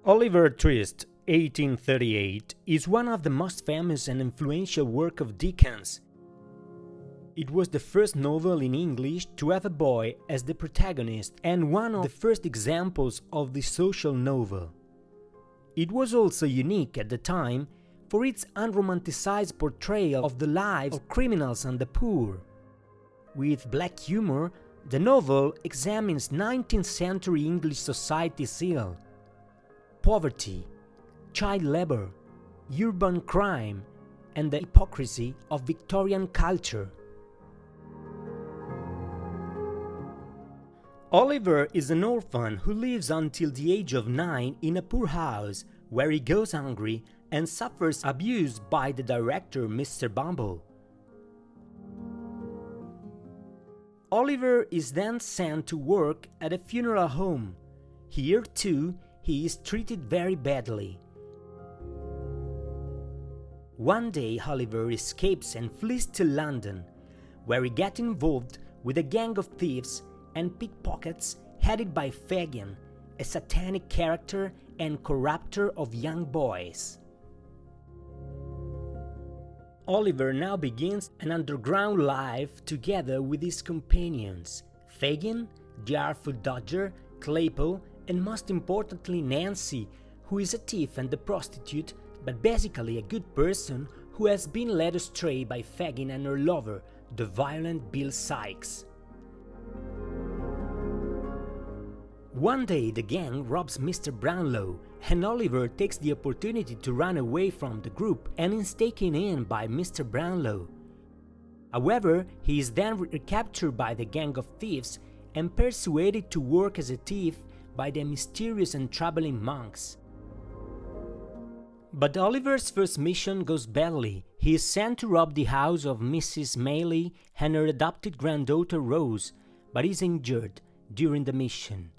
Oliver Twist, 1838, is one of the most famous and influential works of Dickens. It was the first novel in English to have a boy as the protagonist and one of the first examples of the social novel. It was also unique at the time for its unromanticized portrayal of the lives of criminals and the poor. With black humor, the novel examines 19th century English society's ill, poverty, child labor, urban crime, and the hypocrisy of Victorian culture. Oliver is an orphan who lives until the age of 9 in a poor house where he goes hungry and suffers abuse by the director, Mr. Bumble. Oliver is then sent to work at a funeral home. Here, too, he is treated very badly. One day, Oliver escapes and flees to London, where he gets involved with a gang of thieves and pickpockets headed by Fagin, a satanic character and corrupter of young boys. Oliver now begins an underground life together with his companions, Fagin, the Artful Dodger, Claypole, and most importantly Nancy, who is a thief and a prostitute, but basically a good person who has been led astray by Fagin and her lover, the violent Bill Sikes. One day the gang robs Mr. Brownlow, and Oliver takes the opportunity to run away from the group and is taken in by Mr. Brownlow. However, he is then recaptured by the gang of thieves and persuaded to work as a thief by the mysterious and troubling monks. But Oliver's first mission goes badly. He is sent to rob the house of Mrs. Maylie and her adopted granddaughter Rose, but is injured during the mission.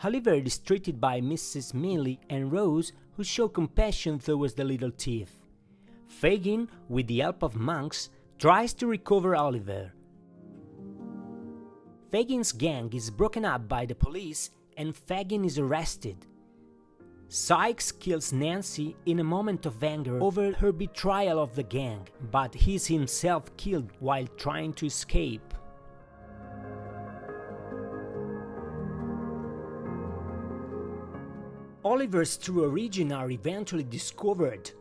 Oliver is treated by Mrs. Maylie and Rose, who show compassion towards the little thief. Fagin, with the help of monks, tries to recover Oliver. Fagin's gang is broken up by the police and Fagin is arrested. Sikes kills Nancy in a moment of anger over her betrayal of the gang, but he is himself killed while trying to escape. Oliver's true origins are eventually discovered.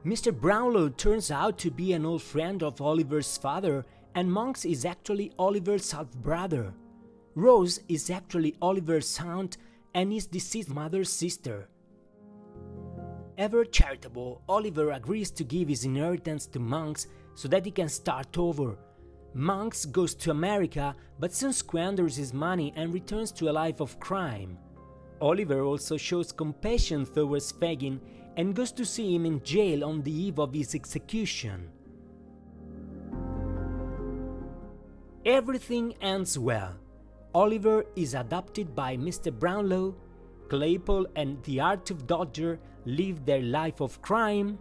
Mr. Brownlow turns out to be an old friend of Oliver's father, and Monks is actually Oliver's half-brother. Rose is actually Oliver's aunt and his deceased mother's sister. Ever charitable, Oliver agrees to give his inheritance to Monks so that he can start over. Monks goes to America but soon squanders his money and returns to a life of crime. Oliver also shows compassion towards Fagin and goes to see him in jail on the eve of his execution. Everything ends well. Oliver is adopted by Mr. Brownlow, Claypole and the Artful Dodger live their life of crime,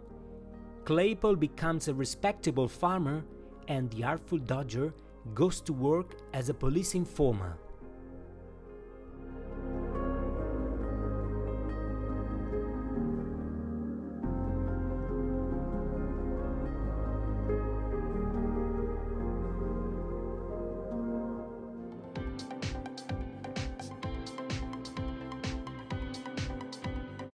Claypole becomes a respectable farmer, and the Artful Dodger goes to work as a police informer.